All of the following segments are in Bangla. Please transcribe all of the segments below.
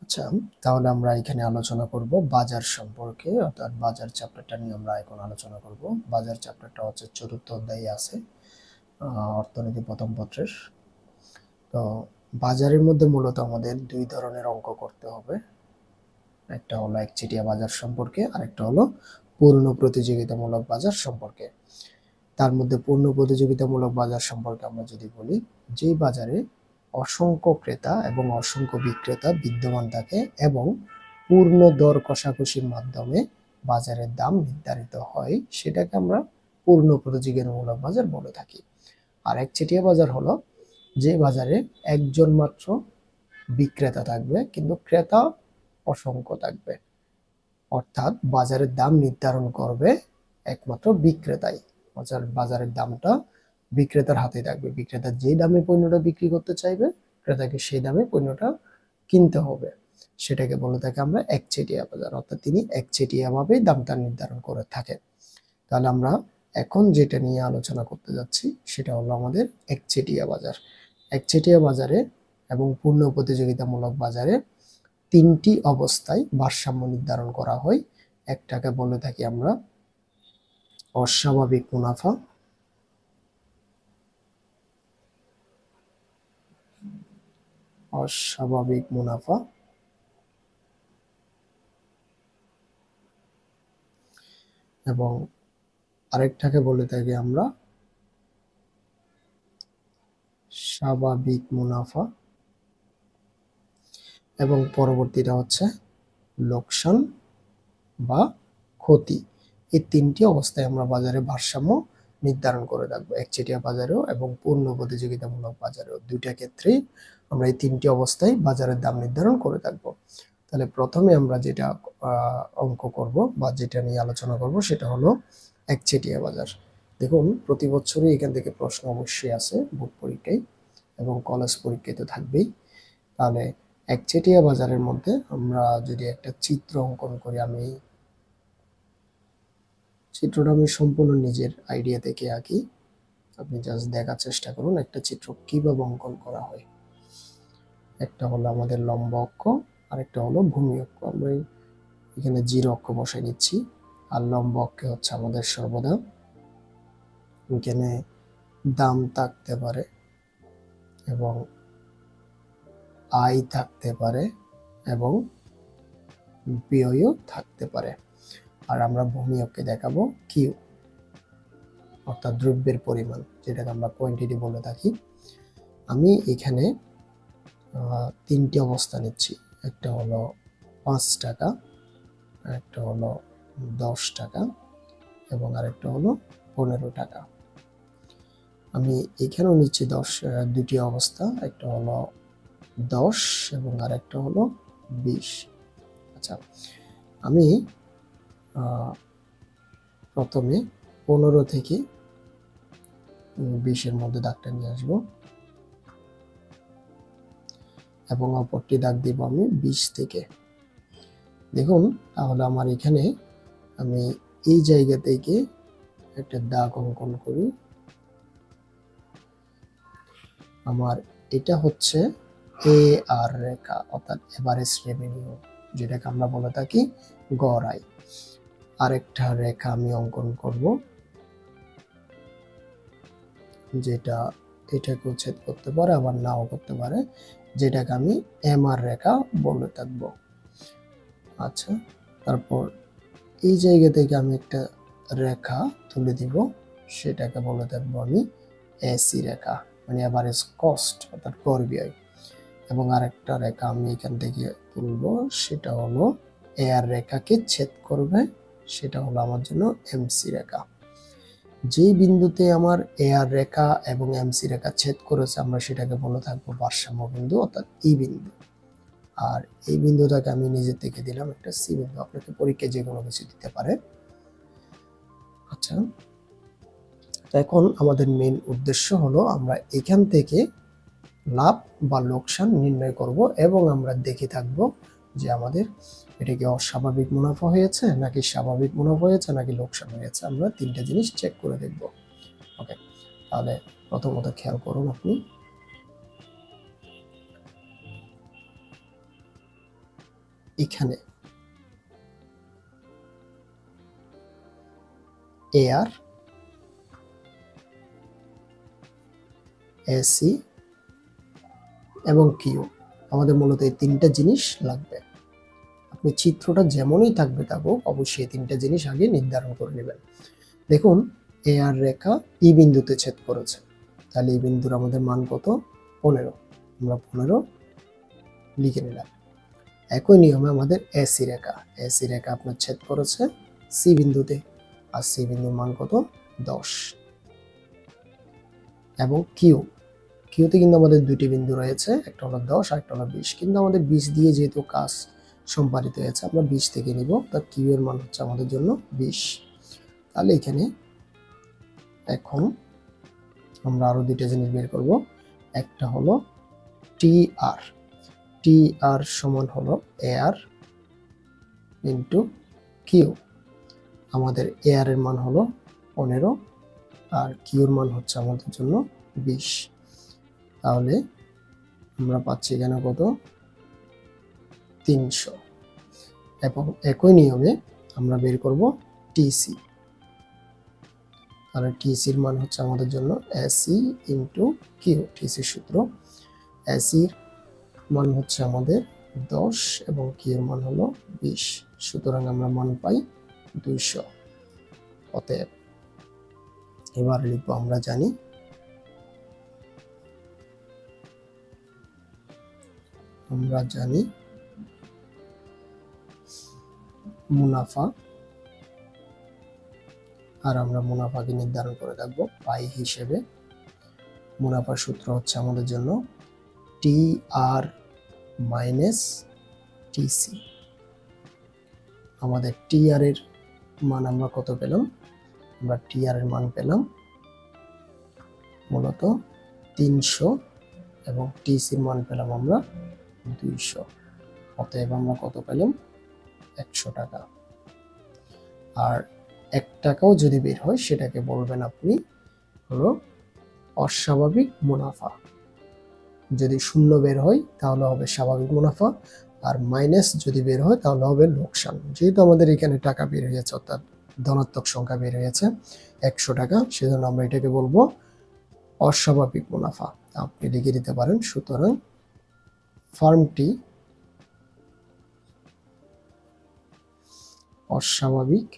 আচ্ছা, তাহলে আমরা এখানে আলোচনা করব বাজার সম্পর্কে, অর্থাৎ বাজার চ্যাপ্টারটা নিয়ে আমরা এখন আলোচনা করব। বাজার চ্যাপ্টারটা হচ্ছে চতুর্থ অধ্যায়ে আছে, অর্থনীতি প্রথম পত্রের। তো বাজারের মধ্যে মূলত আমাদের দুই ধরনের অঙ্ক করতে হবে। একটা হলো একচেটিয়া বাজার সম্পর্কে, আরেকটা হলো পূর্ণ প্রতিযোগিতামূলক বাজার সম্পর্কে। তার মধ্যে পূর্ণ প্রতিযোগিতামূলক বাজার সম্পর্কে আমরা যদি বলি, যে বাজারে অসংখ্য ক্রেতা এবং অসংখ্য বিক্রেতা বিদ্যমান থাকে এবং পূর্ণ দর কষাকষির মাধ্যমে বাজারের দাম নির্ধারিত হয়, সেটাকে আমরা পূর্ণ প্রতিযোগিতামূলক বাজার বলে থাকি। আর একচেটিয়া বাজার হলো যে বাজারে একজন মাত্র বিক্রেতা থাকবে কিন্তু ক্রেতা অসংখ্য থাকবে, অর্থাৎ বাজারের দাম নির্ধারণ করবে একমাত্র বিক্রেতাই। বাজারের দামটা বিক্রেতার হাতে থাকবে। বিক্রেতা যে দামে পণ্যটা বিক্রি করতে চাইবে, ক্রেতাকে সেই দামে পণ্যটা কিনতে হবে। সেটাকে বলে থাকি আমরা একচেটিয়া বাজার, অর্থাৎ তিনি একচেটিয়া ভাবে দামটা নির্ধারণ করে থাকেন। তাহলে আমরা এখন যেটা নিয়ে আলোচনা করতে যাচ্ছি সেটা হলো আমাদের একচেটিয়া বাজার। একচেটিয়া বাজারে এবং পূর্ণ প্রতিযোগিতামূলক বাজারে তিনটি অবস্থায় ভারসাম্য নির্ধারণ করা হয়। একটাকে বলে থাকি আমরা অস্বাভাবিক মুনাফা, অস্বাভাবিক মুনাফা এবং আরেকটাকে বলে থাকি আমরা স্বাভাবিক মুনাফা এবং পরবর্তীটা হচ্ছে লোকসান বা ক্ষতি। এই তিনটি অবস্থায় আমরা বাজারে ভারসাম্য নির্ধারণ করে রাখবো, একচেটিয়া বাজারেও এবং পূর্ণ প্রতিযোগিতামূলক বাজারেও। দুইটা ক্ষেত্রেই আমরা এই তিনটি অবস্থায় বাজারের দাম নির্ধারণ করে থাকবো। তাহলে প্রথমে আমরা যেটা অঙ্ক করব বা যেটা নিয়ে আলোচনা করব সেটা হলো একচেটিয়া বাজার। দেখুন, প্রতি বছরই এখান থেকে প্রশ্ন অবশ্যই আসে, বোর্ড পরীক্ষায় এবং কলেজ পরীক্ষায় তো থাকবেই। তাহলে একচেটিয়া বাজারের মধ্যে আমরা যদি একটা চিত্র অঙ্কন করি, চিত্রটা আমি সম্পূর্ণ নিজের আইডিয়া থেকে আঁকি, আপনি জাস্ট দেখার চেষ্টা করুন একটা চিত্র কিভাবে অঙ্কন করা হয়। একটা হলো আমাদের লম্ব অক্ষ, আরেকটা হলো ভূমি অক্ষ। আমরা এখানে জিরো অক্ষ বসাই নিচ্ছি। আর লম্ব অক্ষে হচ্ছে আমাদের সর্বদা এখানে দাম থাকতে পারে এবং আয় থাকতে পারে এবং ব্যয়ও থাকতে পারে। আর আমরা ভূমি অক্ষে দেখাবো কিউ, অর্থাৎ দ্রব্যের পরিমাণ, যেটাকে আমরা কোয়ান্টিটি বলে থাকি। আমি এখানে তিনটি অবস্থা নিচ্ছি। একটা হলো 5 টাকা, একটা হলো 10 টাকা এবং আরেকটা হলো 15 টাকা। আমি এখানেও নিচ্ছি দুটি অবস্থা, একটা হলো 10 এবং আরেকটা হলো 20। আচ্ছা, আমি প্রথমে 15 থেকে 20-এর মধ্যে দাগটা নিয়ে আসবো এবং অপরটি দাগ দিব আমি 20 থেকে। দেখুন, তাহলে আমার এখানে আমি এই জায়গা থেকে একটা দাগ অঙ্কন করি। আমার এটা হচ্ছে এ আর রেখা, অর্থাৎ এভারেজ রেভিনিউ, যেটাকে আমরা বলে থাকি গড় আয়। আরেকটা রেখা আমি অঙ্কন করব যেটা এটাকে ছেদ করতে পারে আবার নাও করতে পারে, যেটাকে আমি এমআর রেখা বলে থাকবো। আচ্ছা, তারপর এই জায়গা থেকে আমি একটা রেখা তুলে দিব, সেটাকে বলে থাকবো আমি এসি রেখা, মানে এভারেজ কস্ট, অর্থাৎ গড় ব্যয়। এবং আরেকটা রেখা আমি এখান থেকে তুলবো, সেটা হলো এ আর রেখাকে ছেদ করবে, সেটা হলো আমার জন্য এমসি রেখা। যেই বিন্দুতে আমার এ আর রেখা এবং এমসি রেখা ছেদ করেছে আমরা সেটাকে বলে থাকবো ভারসাম্য বিন্দু, অর্থাৎ ই বিন্দু। আর এই বিন্দুটাকে আমি নিজের থেকে দিলাম একটা সি বিন্দু। আপনাকে পরীক্ষায় যে কোনো কিছু দিতে পারে। আচ্ছা, তো এখন আমাদের মেন উদ্দেশ্য হলো আমরা এখান থেকে লাভ বা লোকসান নির্ণয় করব এবং আমরা দেখে থাকব যে আমাদের এটা কি অস্বাভাবিক মুনাফা হয়েছে নাকি স্বাভাবিক মুনাফা হয়েছে নাকি লোকসান হয়েছে। আমরা তিনটা জিনিস চেক করে দেখব। ওকে, তাহলে প্রথমত খেয়াল করুন আপনি, এখানে AR AC এবং কিউ, আমাদের মূলত এই তিনটা জিনিস লাগবে। আপনি চিত্রটা যেমনই থাকুক অবশ্যই এই তিনটা জিনিস আগে নির্ধারণ করে নেবেন। দেখুন AR রেখা ই বিন্দুতে ছেদ করেছে, তাহলে এই বিন্দুর আমাদের মান কত? 15। আমরা 15 লিখে নিলাম। একই নিয়মে আমাদের AC রেখা আপনার ছেদ করেছে সি বিন্দুতে, আর সি বিন্দুর মান কত? 10। এবং কিউতে কিন্তু আমাদের দুটি বিন্দু রয়েছে, একটা হলো 10 আর একটা হলো 20, কিন্তু আমাদের 20 দিয়ে যেহেতু কাজ সম্পাদিত হয়েছে আমরা 20 থেকে নিব, তার কিউ এর মান হচ্ছে আমাদের জন্য 20। তাহলে এখানে এখন আমরা আরো দুইটা জিনিস বের করব। একটা হলো টিআর সমান হলো AR ইন্টু কিউ। আমাদের AR এর মান হলো 15 আর কিউর মান হচ্ছে আমাদের জন্য 20। তাহলে আমরা পাচ্ছি এখানে কত? 300। এবং একই নিয়মে আমরা বের করব টিসি। তাহলে টিসির মান হচ্ছে আমাদের জন্য এসি ইন্টু কিউ। টিসির সূত্র, এসির মান হচ্ছে আমাদের 10 এবং কিউর মান হলো 20, সুতরাং আমরা মান পাই 200। অতএব এবার লিখবো, আমরা জানি মুনাফা, আর আমরা মুনাফাকে নির্ধারণ করে রাখবো পাই হিসেবে। মুনাফার সূত্র হচ্ছে আমাদের জন্য টিআর মাইনাস টিসি। আমাদের টিআর এর মান আমরা কত পেলাম? আমরা টিআর এর মান পেলাম মূলত 300 এবং টিসির মান পেলাম আমরা 200। অতএব আমরা কত পেলাম? 100 টাকা। আর 1 টাকাও যদি বের হয় সেটাকে বলবেন আপনি হলো অস্বাভাবিক মুনাফা। যদি শূন্য বের হয় তাহলে হবে স্বাভাবিক মুনাফা, আর মাইনাস যদি বের হয় তাহলে হবে লোকসান। যেহেতু আমাদের এখানে টাকা বের হয়েছে, অর্থাৎ ধনাত্মক সংখ্যা বের হয়েছে 100 টাকা, সেজন্য আমরা এটাকে বলবো অস্বাভাবিক মুনাফা। আপনি লিখে দিতে পারেন। সুতরাং ফার্মটি অস্বাভাবিক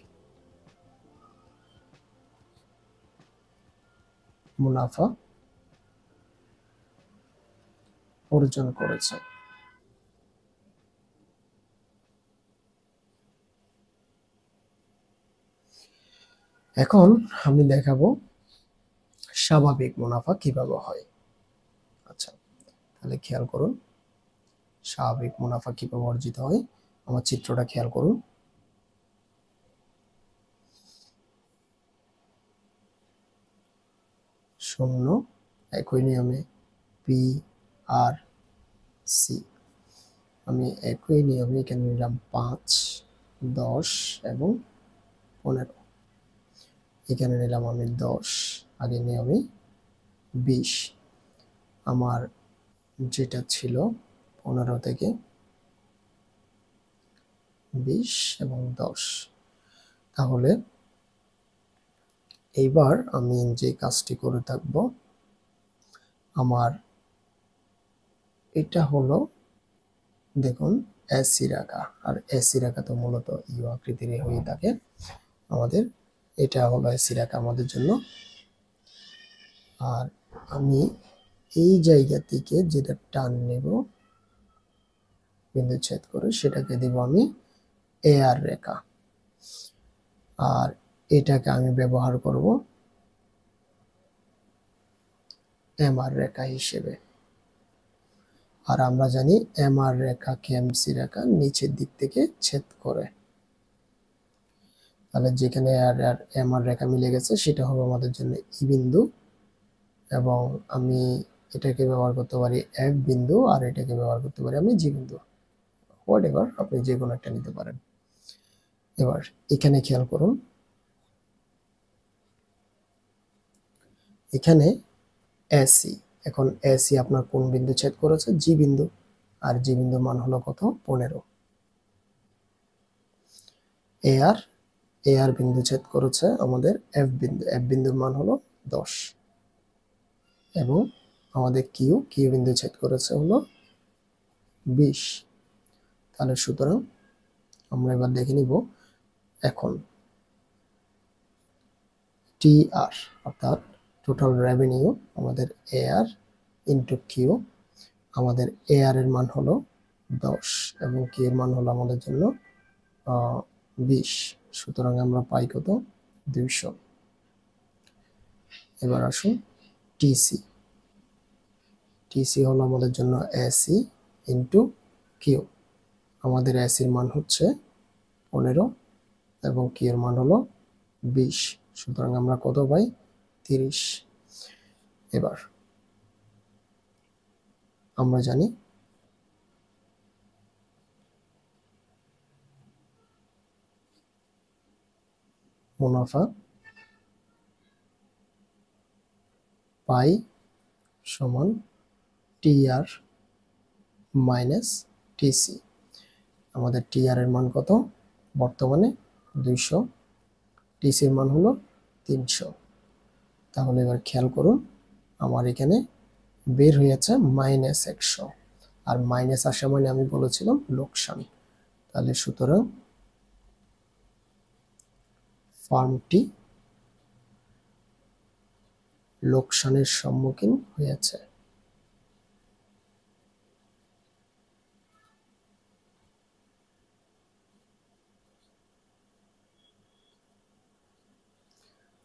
মুনাফা অর্জন করেছে। এখন আমি দেখাবো স্বাভাবিক মুনাফা কিভাবে হয়। আচ্ছা, তাহলে খেয়াল করুন স্বাভাবিক মুনাফা কিভাবে অর্জিত হয়। আমার চিত্রটা খেয়াল করুন। শূন্য, একই নিয়মে পি আর সি। আমি একই নিয়মে এখানে নিলাম 5, 10 এবং 15। এখানে নিলাম আমি 10, আগে নিয়মে 20। আমার যেটা ছিল 15 থেকে 20 এবং 10। তাহলে এইবার আমি যে কাজটি করে থাকবো, আমার এটা হলো দেখুন এসি রেখা, আর এসি রেখা তো মূলত ইউ আকৃতির হয়ে থাকে। আমাদের এটা হলো এসি রেখা আমাদের জন্য। আর আমি এই জায়গা থেকে যেটা টান নেব বিন্দু ছেদ করে, সেটাকে দিব আমি AR রেখা, আর এটাকে আমি ব্যবহার করব MR রেখা হিসেবে। আর আমরা জানি MR রেখা KMC রেখা নিচের দিক থেকে ছেদ করে। তাহলে যেখানে MR রেখা মিলে গেছে সেটা হবে আমাদের জন্য ই বিন্দু, এবং আমি এটাকে ব্যবহার করতে পারি F বিন্দু, আর এটাকে ব্যবহার করতে পারি আমি জি বিন্দু। হোয়াটএভার, আপনি যে কোনো একটা নিতে পারেন। এবার এখানে খেয়াল করুন, এখানে এসি। এখন এসি আপনার কোন বিন্দু ছেদ করেছে? জি বিন্দু, আর জি বিন্দুর মান হলো কত? 15। এ আর বিন্দু ছেদ করেছে আমাদের এফ বিন্দুর মান হলো 10 এবং আমাদের কিউ বিন্দু ছেদ করেছে হলো 20। তাহলে সুতরাং আমরা এবার দেখে নিব এখন টি আর অর্থাৎ টোটাল রেভিনিউ আমাদের এ আর ইন্টু কিউ। আমাদের এ আর এর মান হলো 10 এবং কিউ এর মান হলো আমাদের জন্য 20। সুতরাং আমরা পাই কত? 200। এবার আসুন টিসি। টিসি হলো আমাদের জন্য এসি ইন্টু কিউ। আমাদের এসির মান হচ্ছে 15 এবং কিউ এর মান হলো 20। সুতরাং আমরা কত পাই? 30। এবার আমরা জানি মুনাফা পাই সমান টি আর মাইনাস টিসি। আমাদের টি আর এর মান কত বর্তমানে? 200। টিসির মান হলো 300। তাহলে এবার খেয়াল করুন, আমার এখানে বের হয়েছে -100, আর মাইনাস আসা মানে আমি বলেছিলাম লোকসান। তাহলে সুতরাং ফার্মটি লোকসানের সম্মুখীন হয়েছে।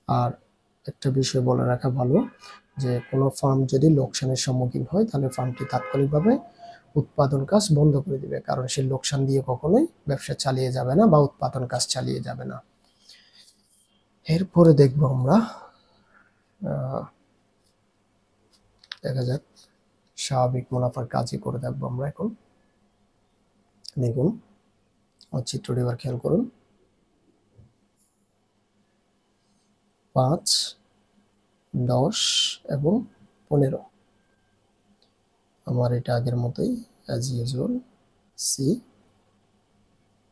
আর একটা বিষয় বলে রাখা ভালো যে কোনো ফার্ম যদি লোকসানের সম্মুখীন হয় তাহলে ফার্মটি তাৎক্ষণিকভাবে উৎপাদন কাজ বন্ধ করে দিবে, কারণ সে লোকসান দিয়ে কখনোই ব্যবসা চালিয়ে যাবে না বা উৎপাদন কাজ চালিয়ে যাবে না। এরপরে দেখব আমরা দেখা যাক স্বাভাবিক মুনাফার কাজই করে দেখবো আমরা এখন। দেখুন চিত্রটি এবার খেয়াল করুন। 5, 10 এবং 15। আমার এটা আগের মতোই অ্যাজ ইউজুয়াল সি।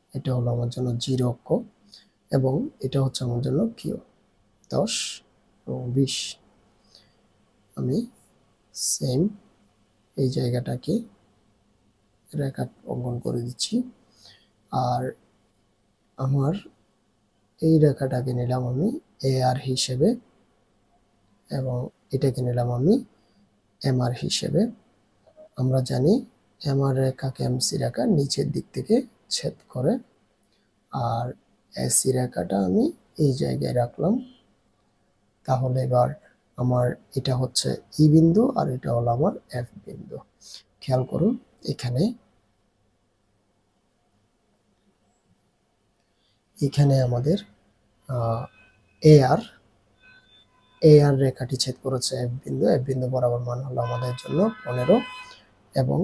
এটা হলো আমার জন্য 0 অক্ষ এবং এটা হচ্ছে আমার জন্য কিউ 10 এবং 20। আমি সেম এই জায়গাটাকে রেখা অঙ্কন করে দিচ্ছি, আর আমার এই রেখাটাকে নিলাম আমি এ আর হিসেবে এবং এটাকে নিলাম আমি এম আর হিসেবে। আমরা জানি এম আর রেখাকে এমসি রেখা নিচের দিক থেকে ছেদ করে, আর এসি রেখাটা আমি এই জায়গায় রাখলাম। তাহলে এবার আমার এটা হচ্ছে ই বিন্দু আর এটা হলো আমার এফ বিন্দু। খেয়াল করুন এখানে আমাদের এ আর রেখাটি ছেদ করেছে এফ বিন্দু বরাবর মান হলো আমাদের জন্য 15 এবং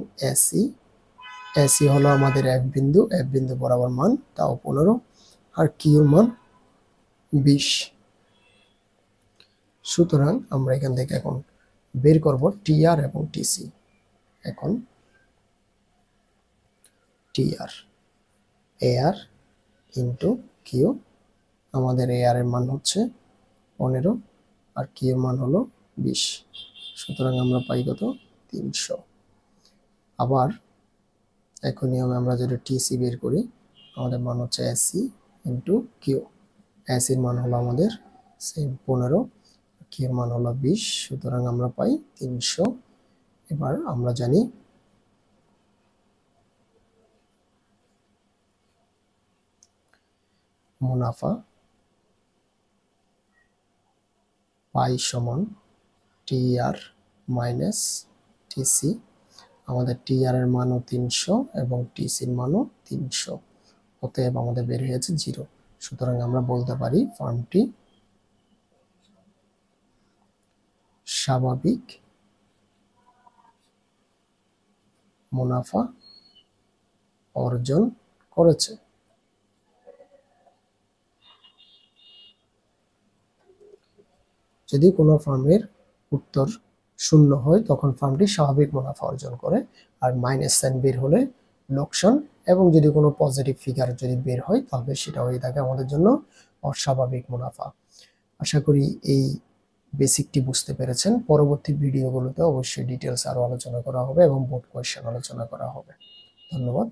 এসি হলো আমাদের এফ বিন্দু বরাবর মান তাও 15 আর কিউর মান 20। সুতরাং আমরা এখান থেকে এখন বের করব টি আর এবং টিসি। এখন টি আর এ আর ইন্টু কিউ। আমাদের এ আর এর মান হচ্ছে 15 আর কিউর মান হলো 20। সুতরাং আমরা পাই কত? 300। আবার একই নিয়মে আমরা যদি টিসি বের করি, আমাদের মান হচ্ছে এসি ইন্টু কিউ। এসির মান হলো আমাদের সেম 15, কিউর মান হলো 20। সুতরাং আমরা পাই 300। এবার আমরা জানি মুনাফা পাই সমান টি আর মাইনাস টিসি। আমাদের টি আর এর মানও 300 এবং টিসির মানও 300, অতএব আমাদের বের হয়েছে 0। সুতরাং আমরা বলতে পারি ফার্মটি স্বাভাবিক মুনাফা অর্জন করেছে। যদি কোনো ফার্মের উত্তর 0 হয় তখন ফার্মটি স্বাভাবিক মুনাফা অর্জন করে, আর মাইনাস সাইন বের হলে লোকসান এবং যদি কোনো পজিটিভ ফিগার যদি বের হয় তাহলে সেটা হয়ে থাকে আমাদের জন্য অস্বাভাবিক মুনাফা। আশা করি এই বেসিকটি বুঝতে পেরেছেন। পরবর্তী ভিডিওগুলোতে অবশ্যই ডিটেলস আরো আলোচনা করা হবে এবং বোর্ড কোয়েশ্চেন আলোচনা করা হবে। ধন্যবাদ।